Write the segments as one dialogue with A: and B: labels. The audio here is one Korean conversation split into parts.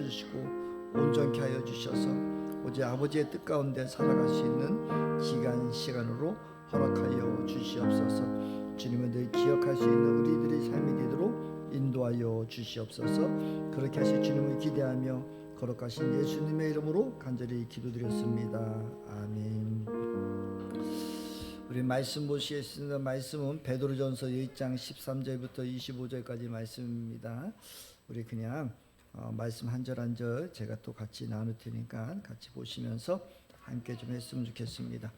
A: 주시고 온전케 하여 주셔서 오직 아버지의 뜻 가운데 살아갈 수 있는 시간으로 허락하여 주시옵소서. 주님을 늘 기억할 수 있는 우리들의 삶이 되도록 인도하여 주시옵소서. 그렇게 하실 주님을 기대하며 거룩하신 예수님의 이름으로 간절히 기도드렸습니다. 아멘. 우리 말씀 보시겠습니다. 말씀은 베드로전서 1장 13절부터 25절까지 말씀입니다. 우리 그냥 말씀 한 절 한 절 제가 또 같이 나눌 테니까 같이 보시면서 함께 좀 했으면 좋겠습니다.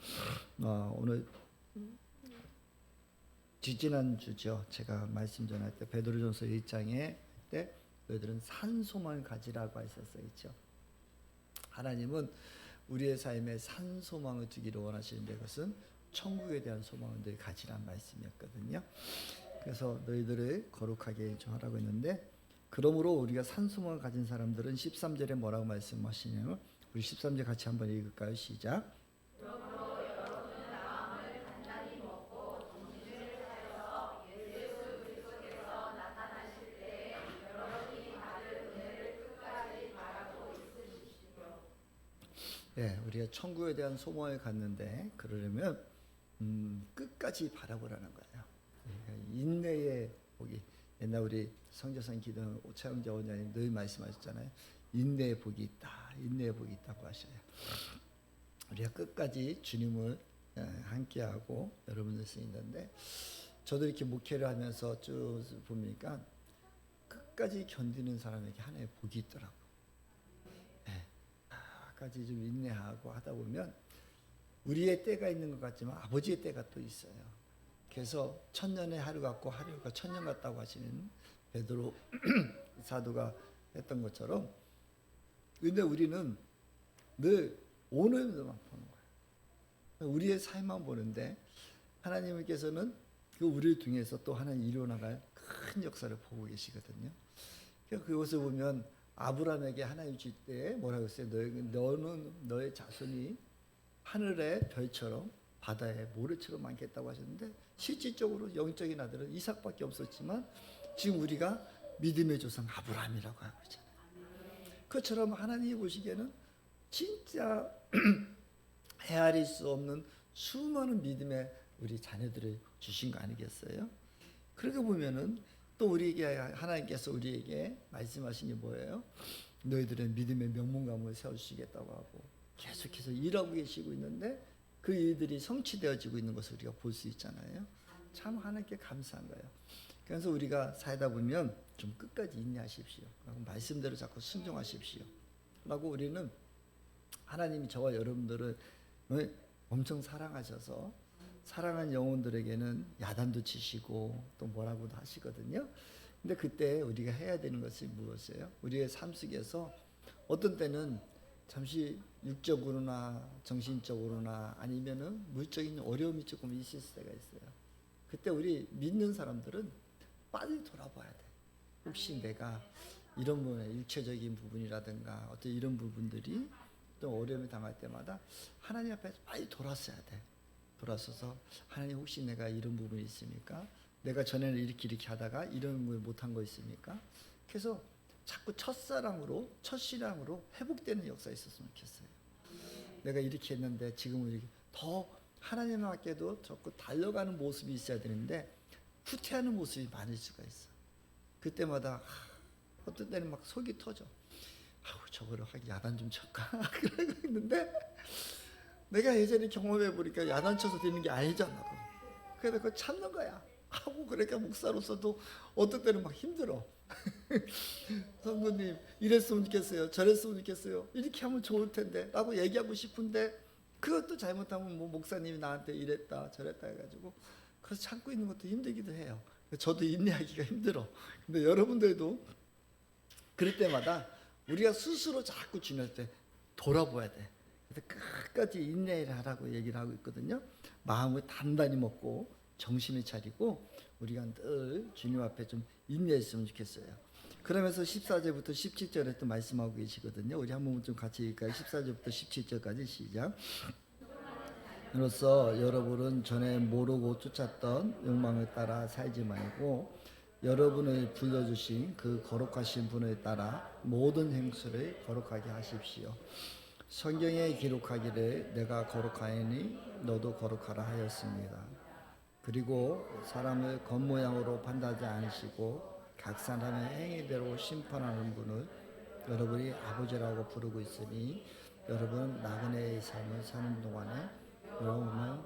A: 오늘 지지난주죠. 제가 말씀 전할 때 베드로전서 1장에 때 너희들은 산 소망을 가지라고 하셨어요. 하나님은 우리의 삶에 산 소망을 두기를 원하시는데 그것은 천국에 대한 소망을 늘 가지란 말씀이었거든요. 그래서 너희들을 거룩하게 좀 하라고 했는데, 그러므로 우리가 산 소망을 가진 사람들은 13절에 뭐라고 말씀하시냐면, 우리 13절 같이 한번 읽을까요? 시작. 네, 우리가 천국에 대한 소망을 갖는데 그러려면 끝까지 바라보라는 거예요. 그러니까 인내의 복이, 옛날 우리 성자산 기도 오차영자 원장님 늘 말씀하셨잖아요. 인내의 복이 있다, 인내의 복이 있다고 하셔요. 우리가 끝까지 주님을 함께하고 여러분들 쓰이는데, 저도 이렇게 목회를 하면서 쭉 보니까 끝까지 견디는 사람에게 하나의 복이 있더라고요. 까지 좀 인내하고 하다 보면 우리의 때가 있는 것 같지만 아버지의 때가 또 있어요. 그래서 천년의 하루 같고 하루가 천년 같다고 하시는 베드로 사도가 했던 것처럼, 근데 우리는 늘 오늘만 보는 거예요. 우리의 삶만 보는데 하나님께서는 그 우리를 통해서 또 하나님 이루어나갈 큰 역사를 보고 계시거든요. 그것을 보면 아브라함에게 하나님 주실 때 뭐라고 했어요? 너는 너의 자손이 하늘의 별처럼 바다의 모래처럼 많겠다고 하셨는데, 실질적으로 영적인 아들은 이삭밖에 없었지만 지금 우리가 믿음의 조상 아브라함이라고 하고 있잖아요. 그것처럼 하나님이 보시기에는 진짜 헤아릴 수 없는 수많은 믿음의 우리 자녀들을 주신 거 아니겠어요? 그렇게 보면은 또 우리에게 하나님께서 우리에게 말씀하신 게 뭐예요? 너희들은 믿음의 명문가문을 세워주시겠다고 하고 계속해서 일하고 계시고 있는데 그 일들이 성취되어지고 있는 것을 우리가 볼 수 있잖아요. 참 하나님께 감사한 거예요. 그래서 우리가 살다 보면 좀 끝까지 인내하십시오. 말씀대로 자꾸 순종하십시오. 라고 우리는 하나님이 저와 여러분들을 엄청 사랑하셔서 사랑하는 영혼들에게는 야단도 치시고 또 뭐라고도 하시거든요. 근데 그때 우리가 해야 되는 것이 무엇이에요? 우리의 삶 속에서 어떤 때는 잠시 육적으로나 정신적으로나 아니면은 물적인 어려움이 조금 있을 때가 있어요. 그때 우리 믿는 사람들은 빨리 돌아봐야 돼. 혹시 내가 이런 부분에 육체적인 부분이라든가 어떤 이런 부분들이 또 어려움을 당할 때마다 하나님 앞에 빨리 돌아서야 돼. 돌아서서 하나님, 혹시 내가 이런 부분이 있습니까? 내가 전에는 이렇게 하다가 이런 걸 못한 거 있습니까? 그래서 자꾸 첫사랑으로 첫신앙으로 회복되는 역사가 있었으면 좋겠어요. 내가 이렇게 했는데 지금은 이렇게 더 하나님께도 자꾸 달려가는 모습이 있어야 되는데 후퇴하는 모습이 많을 수가 있어. 그때마다 어떤 때는 막 속이 터져. 저거를 하기 야단 좀 칠까? 그러고 있는데 내가 예전에 경험해 보니까 야단 쳐서 되는 게 아니잖아. 그래서 그거 참는 거야. 하고 그러니까 목사로서도 어떤 때는 막 힘들어. 성도님 이랬으면 좋겠어요, 저랬으면 좋겠어요, 이렇게 하면 좋을 텐데 라고 얘기하고 싶은데 그것도 잘못하면 뭐 목사님이 나한테 이랬다 저랬다 해가지고 그래서 참고 있는 것도 힘들기도 해요. 저도 인내하기가 힘들어. 근데 여러분들도 그럴 때마다 우리가 스스로 자꾸 지낼 때 돌아봐야 돼. 그래서 끝까지 인내를 하라고 얘기를 하고 있거든요. 마음을 단단히 먹고 정신을 차리고 우리가 늘 주님 앞에 좀 인내했으면 좋겠어요. 그러면서 14절부터 17절에 또 말씀하고 계시거든요. 우리 한 번 좀 같이 읽을까요? 14절부터 17절까지 시작. 이로써 여러분은 전에 모르고 쫓았던 욕망을 따라 살지 말고 여러분을 불러주신 그 거룩하신 분에 따라 모든 행수를 거룩하게 하십시오. 성경에 기록하기를 내가 거룩하니 너도 거룩하라 하였습니다. 그리고 사람을 겉모양으로 판단하지 않으시고 각 사람의 행위대로 심판하는 분을 여러분이 아버지라고 부르고 있으니 여러분 나그네의 삶을 사는 동안에 여러분은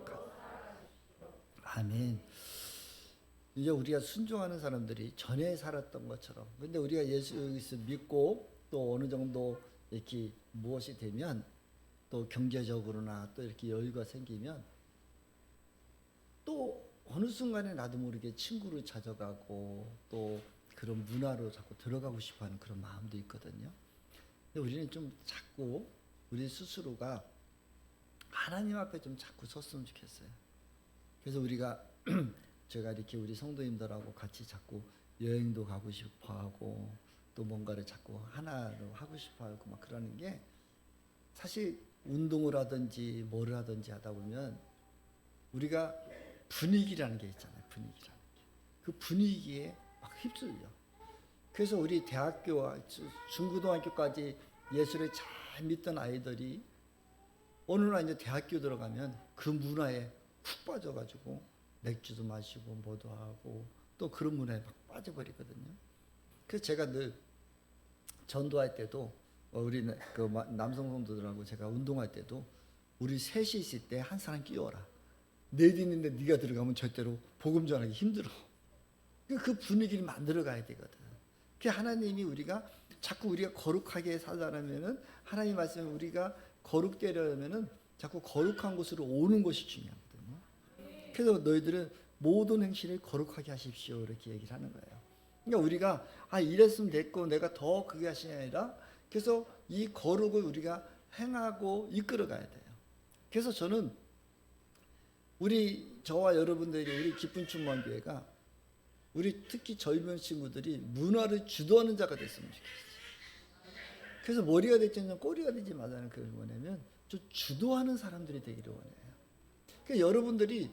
A: 아멘. 이제 우리가 순종하는 사람들이 전에 살았던 것처럼, 근데 우리가 예수를 믿고 또 어느 정도 이렇게 무엇이 되면 또 경제적으로나 또 이렇게 여유가 생기면 또 어느 순간에 나도 모르게 친구를 찾아가고 또 그런 문화로 자꾸 들어가고 싶어하는 그런 마음도 있거든요. 근데 우리는 좀 자꾸 우리 스스로가 하나님 앞에 좀 자꾸 섰으면 좋겠어요. 그래서 우리가 제가 이렇게 우리 성도님들하고 같이 자꾸 여행도 가고 싶어하고 또 뭔가를 자꾸 하나로 하고 싶어하고 막 그러는 게 사실 운동을 하든지 뭐를 하든지 하다 보면 우리가 분위기라는 게 있잖아요. 분위기라는 게. 그 분위기에 막 휩쓸려. 그래서 우리 대학교와 중고등학교까지 예수를 잘 믿던 아이들이 어느 날 이제 대학교 들어가면 그 문화에 푹 빠져가지고 맥주도 마시고 뭐도 하고 또 그런 문화에 막 빠져버리거든요. 그래서 제가 늘 전도할 때도 우리 그 남성 성도들하고 제가 운동할 때도 우리 셋이 있을 때 한 사람 끼워라. 넷 있는데 네가 들어가면 절대로 복음 전하기 힘들어. 그 분위기를 만들어 가야 되거든. 그 하나님이 자꾸 우리가 거룩하게 살려면은 하나님 말씀에 우리가 거룩되려면은 자꾸 거룩한 곳으로 오는 것이 중요하거든요. 그래서 너희들은 모든 행실을 거룩하게 하십시오 이렇게 얘기를 하는 거예요. 그러니까 우리가 이랬으면 됐고 내가 더 그게 하시냐 아니라 그래서 이 거룩을 우리가 행하고 이끌어 가야 돼요. 그래서 저는 저와 여러분들이 우리 기쁜 충만교회가 우리 특히 젊은 친구들이 문화를 주도하는 자가 됐으면 좋겠어요. 그래서 머리가 됐지 꼬리가 되지 말라는 그 뭐냐면 좀 주도하는 사람들이 되기를 원해요. 그러니까 여러분들이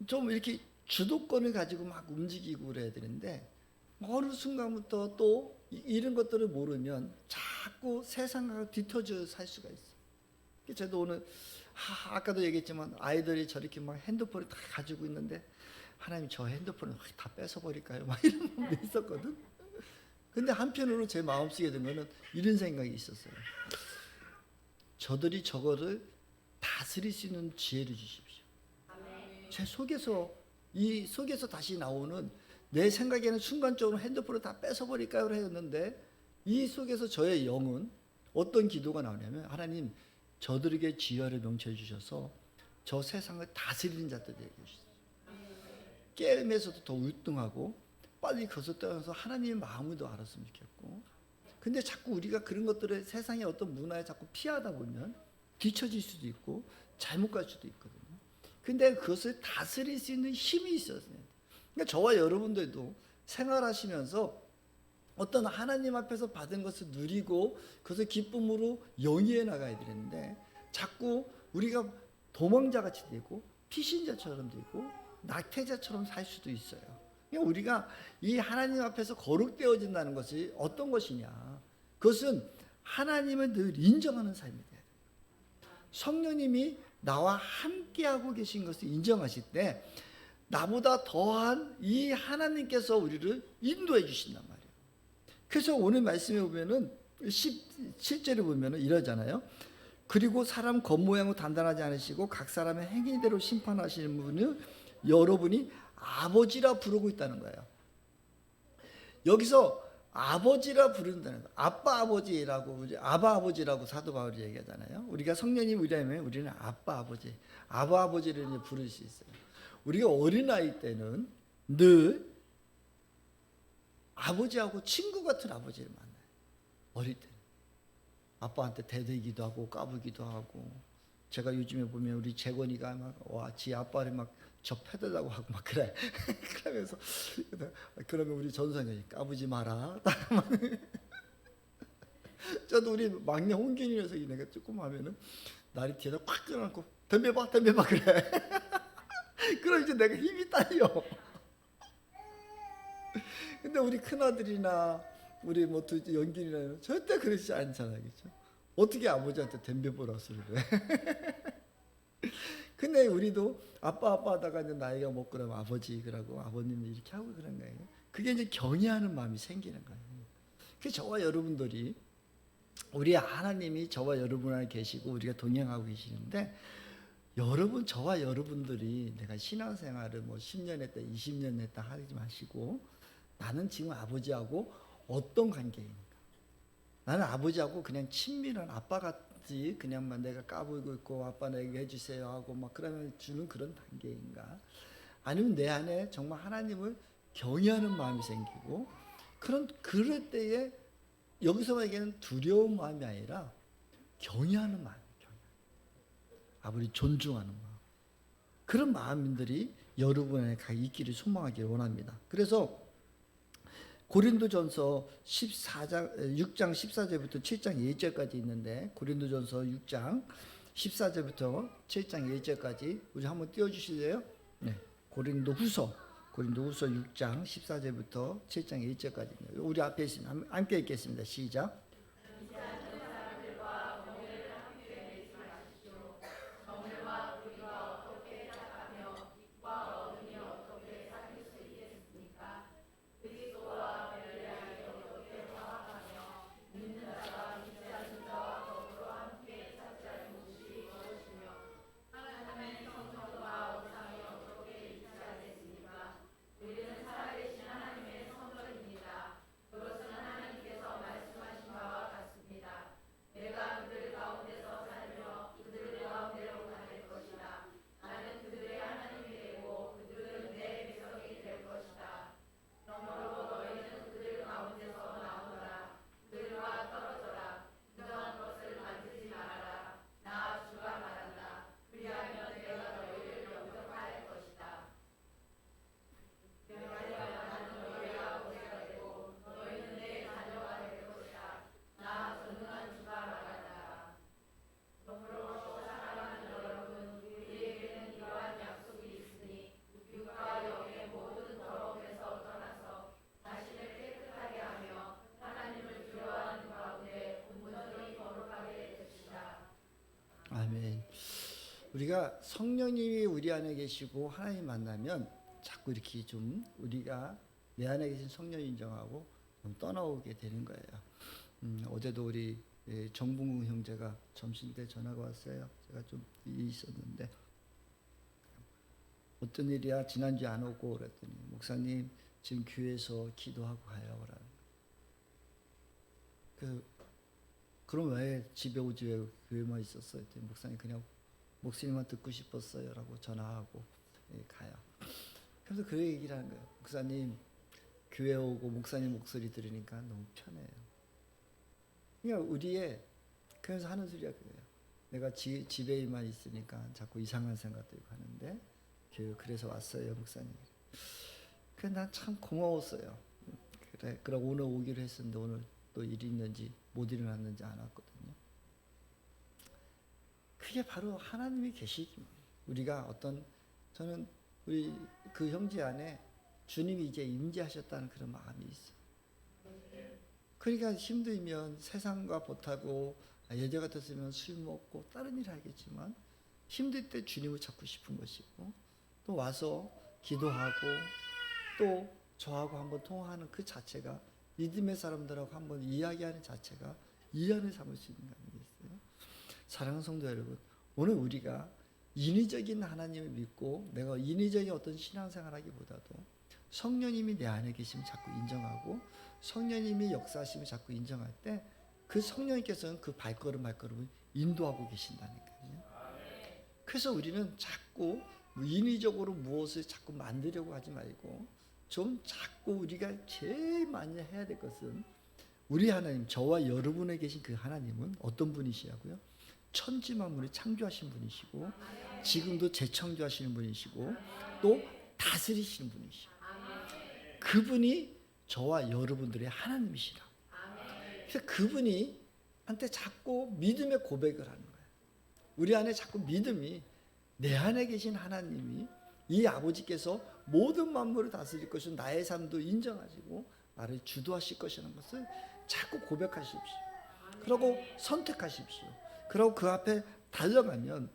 A: 좀 이렇게 주도권을 가지고 막 움직이고 그래야 되는데 어느 순간부터 또 이런 것들을 모르면 자꾸 세상과 뒤터져 살 수가 있어요. 저도 오늘 아까도 얘기했지만 아이들이 저렇게 막 핸드폰을 다 가지고 있는데 하나님 저 핸드폰을 다 뺏어버릴까요? 막 이런 마음도 있었거든. 근데 한편으로 제 마음속에 든 거는 이런 생각이 있었어요. 저들이 저거를 다스릴 수 있는 지혜를 주십시오. 제 속에서 다시 나오는 내 생각에는 순간적으로 핸드폰을 다 뺏어버릴까요? 했는데 이 속에서 저의 영은 어떤 기도가 나오냐면 하나님 저들에게 지혜를 명철 주셔서 저 세상을 다스리는 자들 되게 해주세요. 게임에서도 더 울등하고 빨리 그것을 떠나서 하나님의 마음을 더 알았으면 좋겠고 근데 자꾸 우리가 그런 것들을 세상의 어떤 문화에 자꾸 피하다 보면 뒤처질 수도 있고 잘못 갈 수도 있거든요. 근데 그것을 다스릴 수 있는 힘이 있어야 돼요. 그러니까 저와 여러분들도 생활하시면서 어떤 하나님 앞에서 받은 것을 누리고 그것을 기쁨으로 영위해 나가야 되는데 자꾸 우리가 도망자같이 되고 피신자처럼 되고 낙태자처럼 살 수도 있어요. 그러니까 우리가 이 하나님 앞에서 거룩되어진다는 것이 어떤 것이냐, 그것은 하나님을 늘 인정하는 삶이 돼요. 성령님이 나와 함께하고 계신 것을 인정하실 때 나보다 더한 이 하나님께서 우리를 인도해 주신단 말이에요. 그래서 오늘 말씀에 보면은 17절에 보면은 이러잖아요. 그리고 사람 겉모양으로 단단하지 않으시고 각 사람의 행위대로 심판하시는 분을 여러분이 아버지라 부르고 있다는 거예요. 여기서 아버지라 부른다는 거예요. 아빠 아버지라고 사도 바울이 얘기하잖아요. 우리가 성령님 우리라면 우리는 아빠 아버지를 이제 부를 수 있어요. 우리가 어린아이 때는 늘 아버지하고 친구 같은 아버지를 만나요. 어릴 때는 아빠한테 대들기도 하고 까부기도 하고, 제가 요즘에 보면 우리 재건이가 막 지 아빠를 막 저 패달라고 하고 막 그래. 그러면서 그러면 우리 전선이 까부지 마라. 저도 우리 막내 홍균이 녀석이 내가 조금 하면은 날이 뒤에서 꽉 끌어안고 덤벼봐 그래. 그럼 이제 내가 힘이 딸려. 근데 우리 큰아들이나 우리 뭐 연길이나 절대 그러지 않잖아요. 그렇죠? 어떻게 아버지한테 덤벼보라 소리를 해. 근데 우리도 아빠 하다가 이제 나이가 먹고 그러면 아버지 그러고 아버님이 이렇게 하고 그런 거예요. 그게 이제 경외하는 마음이 생기는 거예요. 그 저와 여러분들이 우리 하나님이 저와 여러분 안에 계시고 우리가 동행하고 계시는데 여러분 저와 여러분들이 내가 신앙생활을 뭐 10년 했다 20년 했다 하지 마시고 나는 지금 아버지하고 어떤 관계인가? 나는 아버지하고 그냥 친밀한 아빠 같이 그냥만 내가 까불고 있고 아빠 내게 해주세요 하고 막 그러면 주는 그런 관계인가? 아니면 내 안에 정말 하나님을 경외하는 마음이 생기고 그럴 때에 여기서 얘기하는 두려운 마음이 아니라 경외하는 마음이에요. 아버지 존중하는 마음. 그런 마음들이 여러분 안에 있기를 소망하기를 원합니다. 그래서 고린도전서 6장 14절부터 7장 2절까지 있는데 고린도전서 6장 14절부터 7장 2절까지 우리 한번 띄워주실래요? 네. 고린도후서 6장 14절부터 7장 2절까지 우리 앞에 있습니다. 함께 읽겠습니다. 시작. 아멘. 우리가 성령님이 우리 안에 계시고 하나님 만나면 자꾸 이렇게 좀 우리가 내 안에 계신 성령 인정하고 좀 떠나오게 되는 거예요. 어제도 우리 정봉웅 형제가 점심 때 전화가 왔어요. 제가 좀 일이 있었는데 어떤 일이야 지난주에 안 오고 그랬더니 목사님 지금 교회에서 기도하고 가요. 그럼 왜 집에 오지 왜 교회만 있었어요? 목사님 그냥 목소리만 듣고 싶었어요 라고 전화하고 가요. 그래서 그 얘기를 하는 거예요. 목사님 교회 오고 목사님 목소리 들으니까 너무 편해요. 그러니까 우리의 그래서 하는 소리가 그래요. 내가 집에만 있으니까 자꾸 이상한 생각 들고 하는데 그래서 왔어요 목사님. 그래서 난 참 고마웠어요. 그래 그럼 오늘 오기로 했었는데 오늘 또 일이 있는지 못 일어났는지 안 왔거든요. 그게 바로 하나님이 계시기 우리가 저는 우리 그 형제 안에 주님이 이제 임재하셨다는 그런 마음이 있어. 그러니까 힘들면 세상과 보타고 예제 같았으면 술 먹고 다른 일 하겠지만 힘들 때 주님을 찾고 싶은 것이고 또 와서 기도하고 또 저하고 한번 통화하는 그 자체가 믿음의 사람들하고 한번 이야기하는 자체가 이연을 삼을 수 있는 거 아니겠어요? 사랑하는 성도 여러분, 오늘 우리가 인위적인 하나님을 믿고 내가 인위적인 어떤 신앙생활하기보다도 성령님이 내 안에 계시면 자꾸 인정하고 성령님이 역사하시면 자꾸 인정할 때 그 성령님께서는 그 발걸음을 인도하고 계신다니까요. 그래서 우리는 자꾸 인위적으로 무엇을 자꾸 만들려고 하지 말고 좀 자꾸 우리가 제일 많이 해야 될 것은 우리 하나님, 저와 여러분에 계신 그 하나님은 어떤 분이시라고요? 천지 만물을 창조하신 분이시고 지금도 재창조하시는 분이시고 또 다스리시는 분이시고 그분이 저와 여러분들의 하나님이시라. 그래서 그분이 한테 자꾸 믿음의 고백을 하는 거예요. 우리 안에 자꾸 믿음이 내 안에 계신 하나님이 이 아버지께서 모든 만물을 다스릴 것이고 나의 삶도 인정하시고 나를 주도하실 것이라는 것을 자꾸 고백하십시오. 그리고 선택하십시오. 그리고 그 앞에 달려가면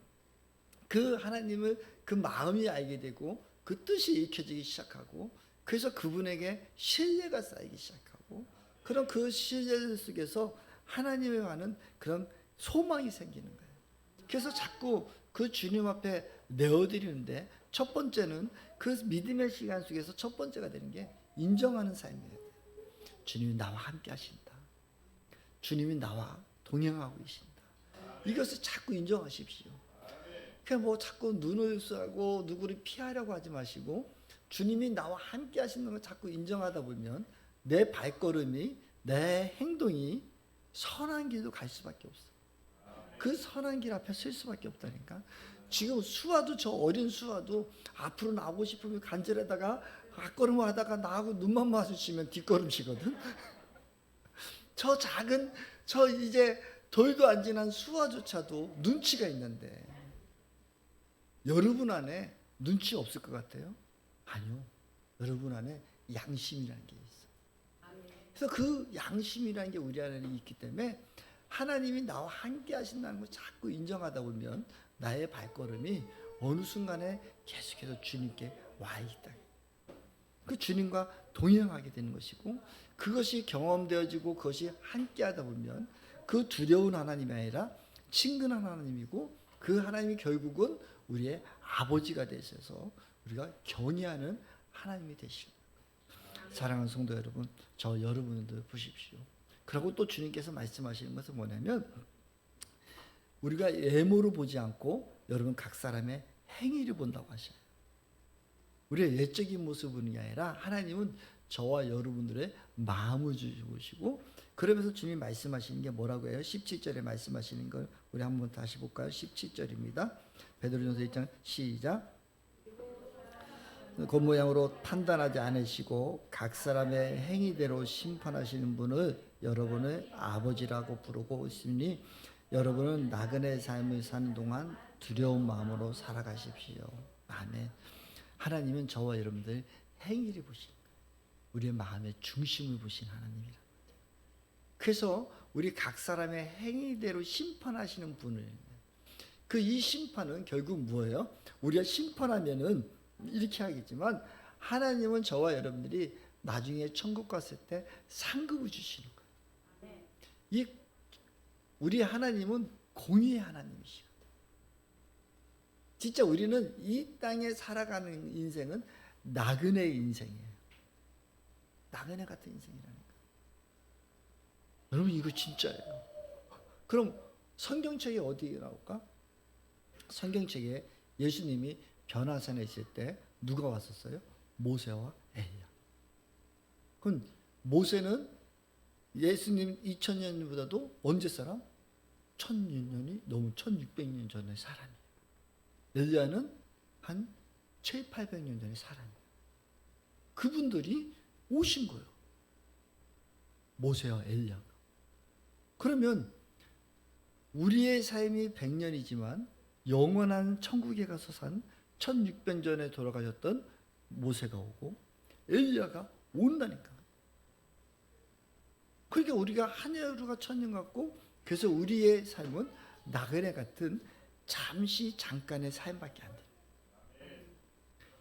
A: 그 하나님을 그 마음이 알게 되고 그 뜻이 익혀지기 시작하고 그래서 그분에게 신뢰가 쌓이기 시작하고 그런 그 신뢰 속에서 하나님에 관한 그런 소망이 생기는 거예요. 그래서 자꾸 그 주님 앞에 내어드리는데 첫 번째는 그 믿음의 시간 속에서 첫 번째가 되는 게 인정하는 삶이에요. 주님이 나와 함께 하신다. 주님이 나와 동행하고 계신다. 이것을 자꾸 인정하십시오. 그냥 뭐 자꾸 눈을 쓰고 누구를 피하려고 하지 마시고 주님이 나와 함께 하시는 걸 자꾸 인정하다 보면 내 발걸음이 내 행동이 선한 길로 갈 수밖에 없어. 그 선한 길 앞에 설 수밖에 없다니까. 지금 수아도 저 어린 수아도 앞으로 나오고 싶으면 간절하다가 앞걸음을 하다가 나하고 눈만 마주치면 뒷걸음치거든. 저 작은 저 이제 돌도 안 지난 수아조차도 눈치가 있는데 여러분 안에 눈치 없을 것 같아요? 아니요. 여러분 안에 양심이라는 게 있어. 그래서 그 양심이라는 게 우리 안에 있기 때문에 하나님이 나와 함께 하신다는 걸 자꾸 인정하다 보면 나의 발걸음이 어느 순간에 계속해서 주님께 와 있다. 그 주님과 동행하게 되는 것이고 그것이 경험되어지고 그것이 함께 하다 보면 그 두려운 하나님이 아니라 친근한 하나님이고 그 하나님이 결국은 우리의 아버지가 되셔서 우리가 경외하는 하나님이 되시는 거예요. 사랑하는 성도 여러분, 저 여러분들 보십시오. 그리고 또 주님께서 말씀하시는 것은 뭐냐면 우리가 외모로 보지 않고 여러분 각 사람의 행위를 본다고 하셔요. 우리의 외적인 모습을 보는 게 아니라 하나님은 저와 여러분들의 마음을 주시고 그러면서 주님 말씀하시는 게 뭐라고 해요? 17절에 말씀하시는 걸 우리 한번 다시 볼까요? 17절입니다. 베드로전서 1장 시작. 겉모양으로 판단하지 않으시고 각 사람의 행위대로 심판하시는 분을 여러분의 아버지라고 부르고 있으니 여러분은 나그네 삶을 사는 동안 두려운 마음으로 살아가십시오. 아멘. 하나님은 저와 여러분들 행위를 보신 거예요. 우리의 마음의 중심을 보신 하나님이라. 그래서 우리 각 사람의 행위대로 심판하시는 분을 그 이 심판은 결국 뭐예요? 우리가 심판하면은 이렇게 하겠지만 하나님은 저와 여러분들이 나중에 천국 갔을 때 상급을 주시는 거예요. 이 우리 하나님은 공의의 하나님이시거든요. 진짜 우리는 이 땅에 살아가는 인생은 나그네의 인생이에요. 나그네 같은 인생이라니까. 여러분 이거 진짜예요. 그럼 성경책에 어디에 나올까? 성경책에 예수님이 변화산에 있을 때 누가 왔었어요? 모세와 엘리야. 그럼 모세는 예수님 2000년보다도 언제 사람? 1000년이 넘은 1600년 전의 사람이에요. 엘리야는 한 7, 800년 전의 사람이에요. 그분들이 오신 거예요. 모세와 엘리야가. 그러면 우리의 삶이 100년이지만 영원한 천국에 가서 산 1600년 전에 돌아가셨던 모세가 오고 엘리야가 온다니까. 그러니까 우리가 한 하루가 천년 같고 그래서 우리의 삶은 나그네 같은 잠시 잠깐의 삶밖에 안 돼요.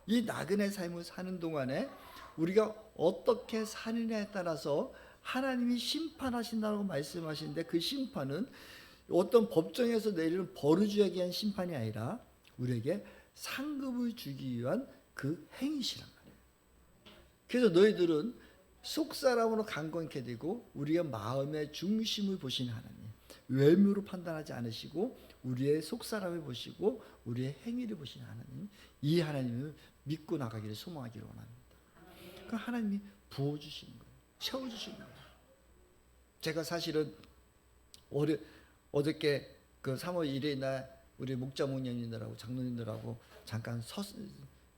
A: 이 나그네 삶을 사는 동안에 우리가 어떻게 사느냐에 따라서 하나님이 심판하신다고 말씀하시는데 그 심판은 어떤 법정에서 내리는 벌을 위한 심판이 아니라 우리에게 상급을 주기 위한 그 행위시란 말이에요. 그래서 너희들은 속사람으로 강건케 되고 우리의 마음의 중심을 보시는 하나님, 외모로 판단하지 않으시고 우리의 속사람을 보시고 우리의 행위를 보시는 하나님, 이 하나님을 믿고 나가기를 소망하기를 원합니다. 그 하나님이 부어주시는 거예요. 채워주시는 거예요. 제가 사실은 어저께 그 3월 1일 날 우리 목자 목녀님들하고 장로님들하고 잠깐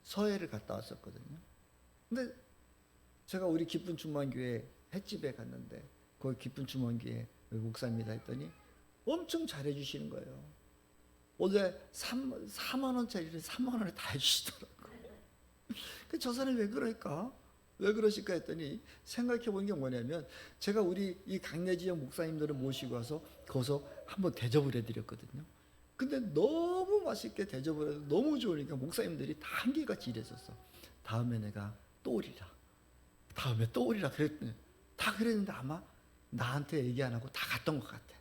A: 서해를 갔다 왔었거든요. 근데 제가 우리 기쁜 충만교회 횟집에 갔는데 거기 기쁜 충만교회 목사입니다 했더니 엄청 잘해주시는 거예요. 어제 4만 원짜리를 3만 원에 다 해주시더라고요. 저 사람이 왜 그럴까? 왜 그러실까 했더니 생각해 보는 게 뭐냐면 제가 우리 이 강내 지역 목사님들을 모시고 와서 거기서 한번 대접을 해드렸거든요. 근데 너무 맛있게 대접을 해서 너무 좋으니까 목사님들이 다 한결같이 이랬었어. 다음에 내가 또 오리라. 다음에 또 오리라 그랬더니 다 그랬는데 아마 나한테 얘기 안 하고 다 갔던 것 같아.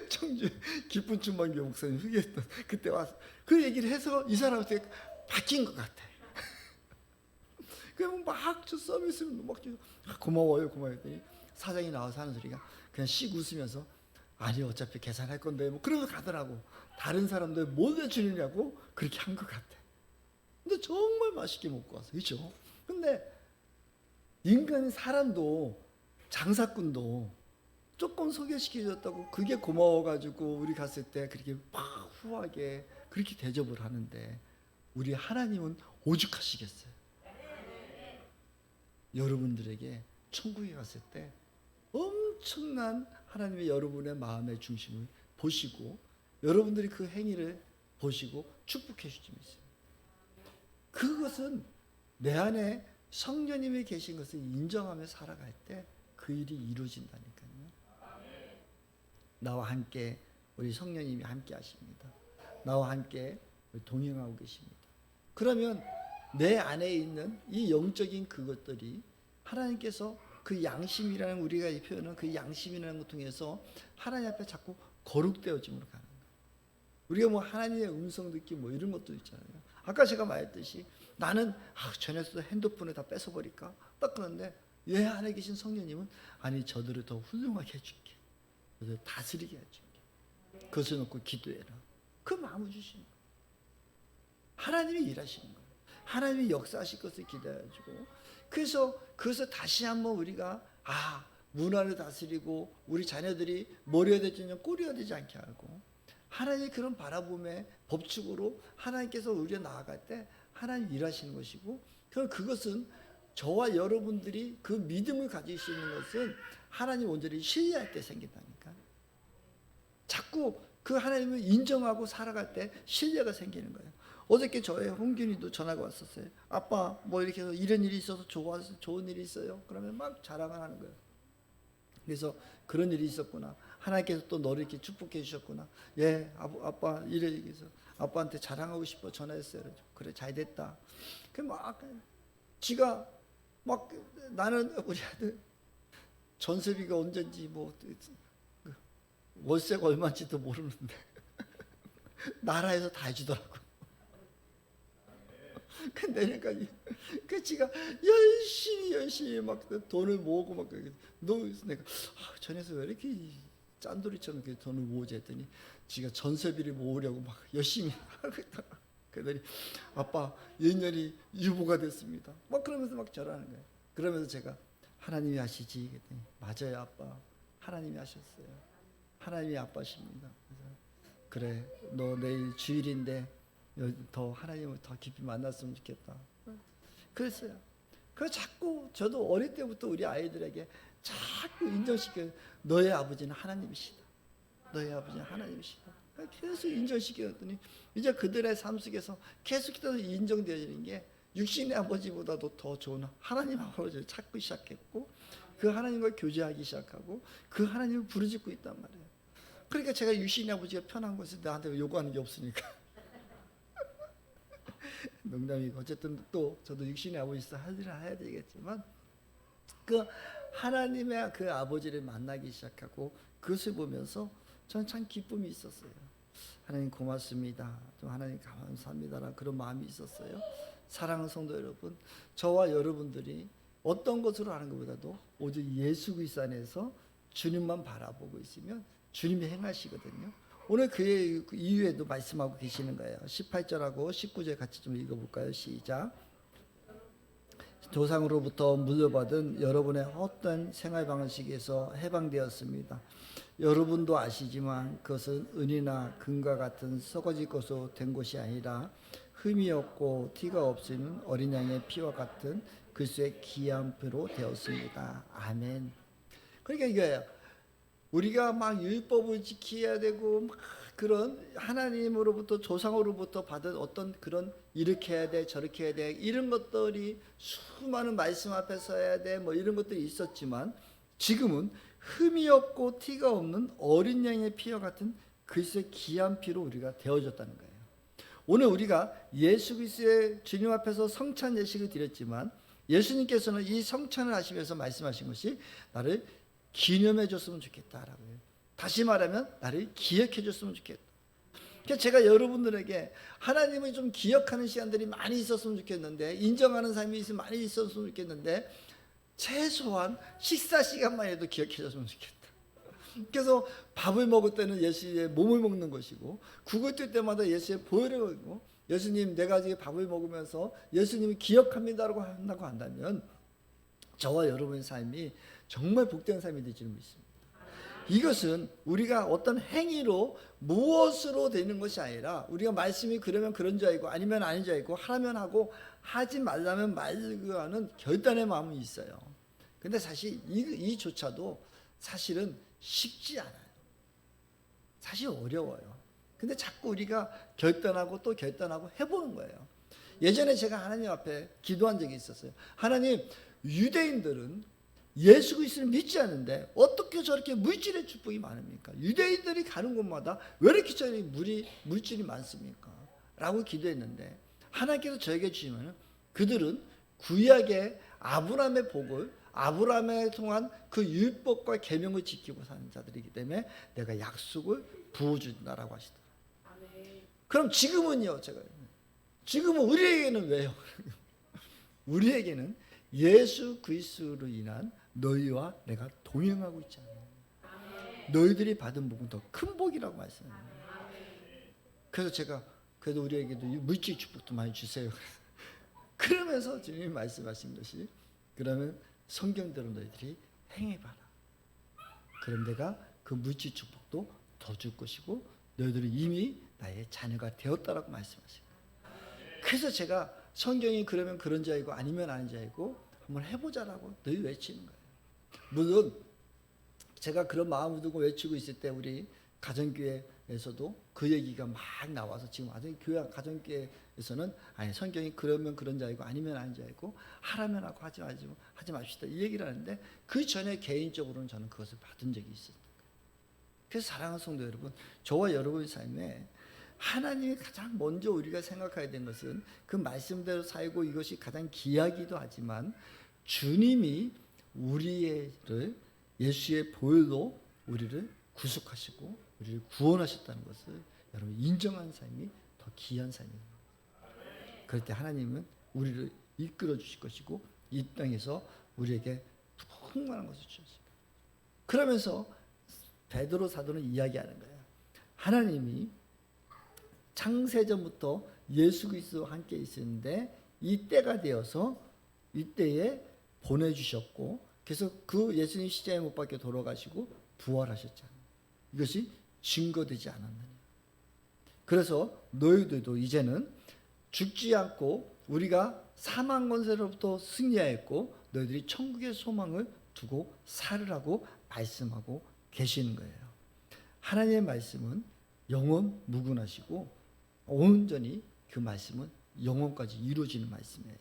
A: 청주 기쁜 춘만교 목사님 회개했던 그때 와서 그 얘기를 해서 이 사람한테 바뀐 것 같아. 그러면 막저 서비스를 막 고마워요 했더니 사장이 나와서 하는 소리가 그냥 씩 웃으면서 아니 어차피 계산할 건데 뭐 그러고 가더라고. 다른 사람들 뭘 해주느냐고 그렇게 한 것 같아. 근데 정말 맛있게 먹고 왔어. 그렇죠? 근데 인간이 사람도 장사꾼도 조금 소개시켜줬다고 그게 고마워가지고 우리 갔을 때 그렇게 막 후하게 그렇게 대접을 하는데 우리 하나님은 오죽하시겠어요. 여러분들에게 천국에 갔을 때 엄청난 하나님의 여러분의 마음의 중심을 보시고 여러분들이 그 행위를 보시고 축복해 주심이 있어요. 그것은 내 안에 성령님이 계신 것을 인정하며 살아갈 때 그 일이 이루어진다니까요. 나와 함께 우리 성령님이 함께 하십니다. 나와 함께 동행하고 계십니다. 그러면 내 안에 있는 이 영적인 그것들이 하나님께서 그 양심이라는 우리가 표현한 그 양심이라는 것 통해서 하나님 앞에 자꾸 거룩되어짐으로 가는 거예요. 우리가 뭐 하나님의 음성 듣기 뭐 이런 것도 있잖아요. 아까 제가 말했듯이 나는 전에서 핸드폰을 다 뺏어버릴까? 딱 그런데 얘 안에 계신 성령님은 아니 저들을 더 훌륭하게 해줄게. 저들을 다스리게 해줄게. 그것을 놓고 기도해라. 그 마음을 주시는 거예요. 하나님이 일하시는 거예요. 하나님이 역사하실 것을 기대해주고 그래서 그것을 다시 한번 우리가 문화를 다스리고 우리 자녀들이 머리가 되지 않으면 꼬리가 되지 않게 하고 하나님의 그런 바라봄의 법칙으로 하나님께서 우리가 나아갈 때 하나님 일하시는 것이고 그것은 저와 여러분들이 그 믿음을 가질 수 있는 것은 하나님 온전히 신뢰할 때 생긴다니까. 자꾸 그 하나님을 인정하고 살아갈 때 신뢰가 생기는 거예요. 어저께 저의 홍균이도 전화가 왔었어요. 아빠 뭐 이렇게 해서 이런 일이 있어서 좋은 일이 있어요. 그러면 막 자랑을 하는 거예요. 그래서 그런 일이 있었구나. 하나님께서 또 너를 이렇게 축복해 주셨구나. 예, 아빠 이래 얘기해서 아빠한테 자랑하고 싶어 전화했어요. 그래 잘 됐다. 그 막 지가 막 나는 우리 아들 전세비가 언젠지 뭐 월세가 얼마인지도 모르는데 나라에서 다 해주더라고. 그 내년까지 그 지가 열심히 막 돈을 모으고 막 내가 전에서 왜 이렇게 짠돌이처럼 이렇게 돈을 모으지 했더니 지가 전세비를 모으려고 막 열심히 하고 있다가 그러더니 아빠 예년이 유보가 됐습니다. 막 그러면서 막 절하는 거예요. 그러면서 제가 하나님이 하시지 그랬더니 맞아요 아빠 하나님이 하셨어요. 하나님이 아빠십니다. 그래 너 내일 주일인데 더 하나님을 더 깊이 만났으면 좋겠다. 그랬어요. 그래서 자꾸 저도 어릴 때부터 우리 아이들에게 자꾸 인정시켜요. 너의 아버지는 하나님이시다. 너의 아버지는 하나님이시다. 계속 인정시켰더니 이제 그들의 삶 속에서 계속해서 인정되어지는 게 육신의 아버지보다도 더 좋은 하나님 아버지를 찾기 시작했고 그 하나님과 교제하기 시작하고 그 하나님을 부르짖고 있단 말이에요. 그러니까 제가 육신의 아버지가 편한 것을 나한테 요구하는 게 없으니까 농담이고 어쨌든 또 저도 육신의 아버지서 할 일을 해야 되겠지만 그 하나님의 그 아버지를 만나기 시작하고 그것을 보면서 저는 참 기쁨이 있었어요. 하나님 고맙습니다. 좀 하나님 감사합니다라는 그런 마음이 있었어요. 사랑하는 성도 여러분, 저와 여러분들이 어떤 것으로 하는 것보다도 오직 예수 그리스도 안에서 주님만 바라보고 있으면 주님이 행하시거든요. 오늘 그 이후에도 말씀하고 계시는 거예요. 18절하고 19절 같이 좀 읽어볼까요? 시작. 조상으로부터 물려받은 여러분의 헛된 생활 방식에서 해방되었습니다. 여러분도 아시지만 그것은 은이나 금과 같은 썩어질 것으로 된 것이 아니라 흠이 없고 티가 없는 어린 양의 피와 같은 그리스도의 귀한 피로 되었습니다. 아멘. 그러니까 이거예요. 우리가 막 율법을 지켜야 되고 막 그런 하나님으로부터 조상으로부터 받은 어떤 그런 이렇게 해야 돼 저렇게 해야 돼 이런 것들이 수많은 말씀 앞에서 해야 돼 뭐 이런 것들이 있었지만 지금은 흠이 없고 티가 없는 어린 양의 피와 같은 그리스도의 귀한 피로 우리가 되어졌다는 거예요. 오늘 우리가 예수 그리스도의 주님 앞에서 성찬 예식을 드렸지만 예수님께서는 이 성찬을 하시면서 말씀하신 것이 나를 기념해 줬으면 좋겠다라고요. 다시 말하면 나를 기억해 줬으면 좋겠다. 그러니까 제가 여러분들에게 하나님을 좀 기억하는 시간들이 많이 있었으면 좋겠는데, 인정하는 삶이 많이 있었으면 좋겠는데, 최소한 식사 시간만 해도 기억해 줬으면 좋겠다. 그래서 밥을 먹을 때는 예수의 몸을 먹는 것이고, 국을 뜰 때마다 예수의 보혈을 먹고, 예수님 내가 지금 밥을 먹으면서 예수님을 기억합니다라고 한다고 한다면 저와 여러분의 삶이 정말 복된 삶이 되지는 믿습니다. 이것은 우리가 어떤 행위로 무엇으로 되는 것이 아니라 우리가 말씀이 그러면 그런 줄 알고 아니면 아닌 줄 알고 하면 하고 하지 말라면 말고 하는 결단의 마음이 있어요. 근데 사실 이조차도 사실은 쉽지 않아요. 사실 어려워요. 근데 자꾸 우리가 결단하고 또 결단하고 해보는 거예요. 예전에 제가 하나님 앞에 기도한 적이 있었어요. 하나님, 유대인들은 예수 그리스도를 믿지 않는데 어떻게 저렇게 물질의 축복이 많습니까? 유대인들이 가는 곳마다 왜 이렇게 저리 물질이 많습니까? 라고 기도했는데 하나님께서 저에게 주시면 그들은 구약의 아브라함의 복을 아브라함에 통한 그 율법과 계명을 지키고 사는 자들이기 때문에 내가 약속을 부어준다라고 하시더라고요. 그럼 지금은요, 지금은 우리에게는 왜요? 우리에게는 예수 그리스도로 인한 너희와 내가 동행하고 있잖아요. 너희들이 받은 복은 더 큰 복이라고 말씀합니다. 그래서 제가 그래도 우리에게도 물질 축복도 많이 주세요. 그러면서 주님이 말씀하신 것이 그러면 성경대로 너희들이 행해봐라. 그럼 내가 그 물질 축복도 더 줄 것이고 너희들이 이미 나의 자녀가 되었다라고 말씀하십니다. 그래서 제가 성경이 그러면 그런 자이고 아니면 아닌 자이고 한번 해보자라고 늘 외치는 거예요. 물론 제가 그런 마음을 두고 외치고 있을 때 우리 가정교회에서도 그 얘기가 막 나와서 지금 아직 교회 가정교회에서는 아니 성경이 그러면 그런 자이고 아니면 아닌 자이고 하라면 하고 하지 맙시다 이 얘기를 하는데 그 전에 개인적으로는 저는 그것을 받은 적이 있습니다. 그래서 사랑하는 성도 여러분, 저와 여러분의 삶에 하나님이 가장 먼저 우리가 생각해야 되는 것은 그 말씀대로 살고 이것이 가장 귀하기도 하지만 주님이 우리를 예수의 보혈로 우리를 구속하시고 우리를 구원하셨다는 것을 여러분 인정하는 삶이 더 귀한 삶입니다. 그럴 때 하나님은 우리를 이끌어 주실 것이고 이 땅에서 우리에게 풍만한 것을 주셨어요. 그러면서 베드로 사도는 이야기하는 거예요. 하나님이 창세전부터 예수 그리스도와 함께 있었는데 이 때가 되어서 이때에 보내주셨고 그래서 그 예수님 십자가에 못 박혀 돌아가시고 부활하셨잖아요. 이것이 증거되지 않았느냐. 그래서 너희들도 이제는 죽지 않고 우리가 사망 권세로부터 승리하였고 너희들이 천국의 소망을 두고 살으라고 말씀하고 계시는 거예요. 하나님의 말씀은 영원 무궁하시고 온전히 그 말씀은 영원까지 이루어지는 말씀이에요.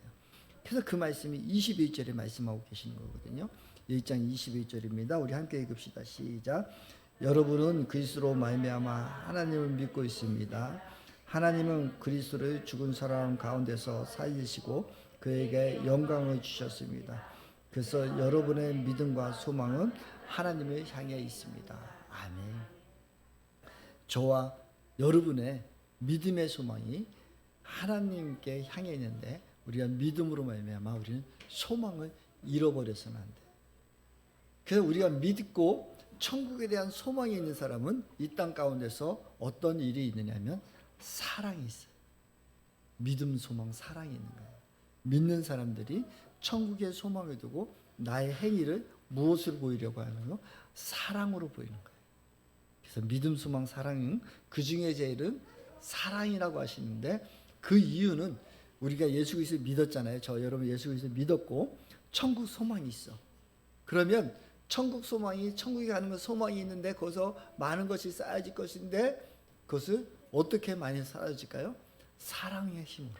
A: 그래서 그 말씀이 21절에 말씀하고 계시는 거거든요. 1장 21절입니다. 우리 함께 읽읍시다. 시작. 여러분은 그리스도로 말미암아 하나님을 믿고 있습니다. 하나님은 그리스도를 죽은 사람 가운데서 살리시고 그에게 영광을 주셨습니다. 그래서 여러분의 믿음과 소망은 하나님을 향해 있습니다. 아멘. 저와 여러분의 믿음의 소망이 하나님께 향해 있는데 우리가 믿음으로 말미암아 우리는 소망을 잃어버려서는 안 돼. 그래서 우리가 믿고 천국에 대한 소망이 있는 사람은 이 땅 가운데서 어떤 일이 있느냐면 사랑이 있어요. 믿음, 소망, 사랑이 있는 거예요. 믿는 사람들이 천국의 소망을 두고 나의 행위를 무엇으로 보이려고 하냐면 사랑으로 보이는 거예요. 그래서 믿음, 소망, 사랑은 그 중에 제일은 사랑이라고 하시는데 그 이유는 우리가 예수 그리스도를 믿었잖아요. 저 여러분 예수 그리스도를 믿었고 천국 소망이 있어. 그러면 천국 소망이 천국에 가는 건 소망이 있는데 거기서 많은 것이 쌓여질 것인데 그것을 어떻게 많이 사라질까요? 사랑의 힘으로,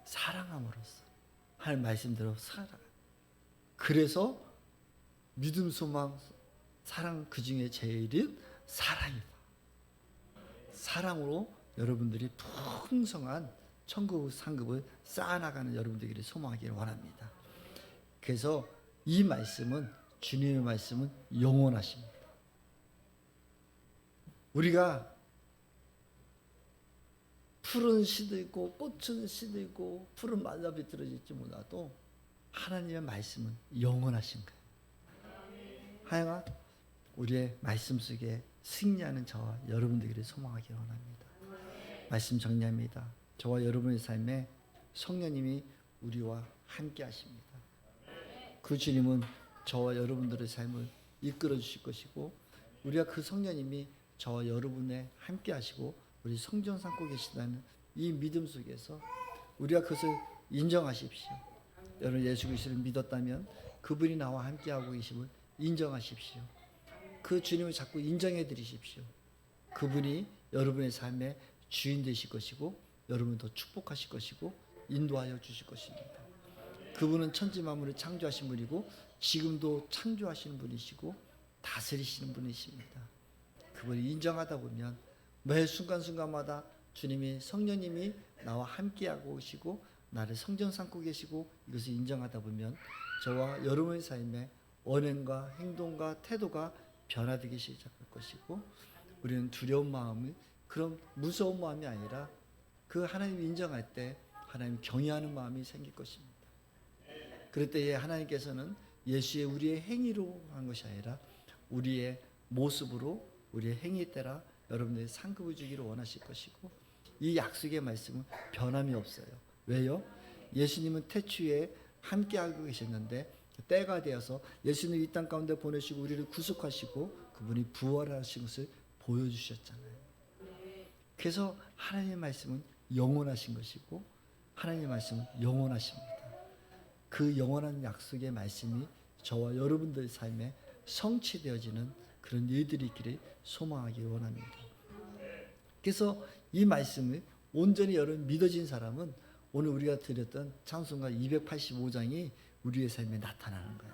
A: 사랑함으로써 하나님 말씀대로 살아. 그래서 믿음, 소망, 사랑, 그 중에 제일은 사랑이다. 사랑으로 여러분들이 풍성한 천국 상급을 쌓아나가는 여러분들이 소망하기를 원합니다. 그래서 이 말씀은, 주님의 말씀은 영원하십니다. 우리가 푸른 씨도 있고 꽃은 씨도 있고 푸른 말라비 들어질지 몰라도 하나님의 말씀은 영원하신 거예요. 하여간 우리의 말씀 속에 승리하는 저와 여러분들이 소망하기를 원합니다. 말씀 정리합니다. 저와 여러분의 삶에 성령님이 우리와 함께 하십니다. 그 주님은 저와 여러분들의 삶을 이끌어 주실 것이고, 우리가 그 성령님이 저와 여러분의 함께 하시고 우리 성전 삼고 계시다는 이 믿음 속에서 우리가 그것을 인정하십시오. 여러분 예수 그리스도를 믿었다면 그분이 나와 함께하고 계심을 인정하십시오. 그 주님을 자꾸 인정해 드리십시오. 그분이 여러분의 삶의 주인 되실 것이고 여러분을 더 축복하실 것이고 인도하여 주실 것입니다. 그분은 천지 만물을 창조하신 분이고 지금도 창조하시는 분이시고 다스리시는 분이십니다. 그분을 인정하다 보면 매 순간순간마다 주님이, 성령님이 나와 함께하고 계시고 나를 성전 삼고 계시고 이것을 인정하다 보면 저와 여러분의 삶에 언행과 행동과 태도가 변화되기 시작할 것이고, 우리는 두려운 마음이, 그런 무서운 마음이 아니라 그 하나님을 인정할 때 하나님 경외하는 마음이 생길 것입니다. 그럴 때에 하나님께서는 예수의 우리의 행위로 한 것이 아니라 우리의 모습으로, 우리의 행위에 따라 여러분들의 상급을 주기를 원하실 것이고, 이 약속의 말씀은 변함이 없어요. 왜요? 예수님은 태초에 함께하고 계셨는데 때가 되어서 예수님 이 땅 가운데 보내시고 우리를 구속하시고 그분이 부활하신 것을 보여주셨잖아요. 그래서 하나님의 말씀은 영원하신 것이고 하나님의 말씀은 영원하십니다. 그 영원한 약속의 말씀이 저와 여러분들의 삶에 성취되어지는 그런 일들이 있기를 소망하기 원합니다. 그래서 이 말씀을 온전히 여러분 믿어진 사람은 오늘 우리가 드렸던 찬송가 285장이 우리의 삶에 나타나는 거예요.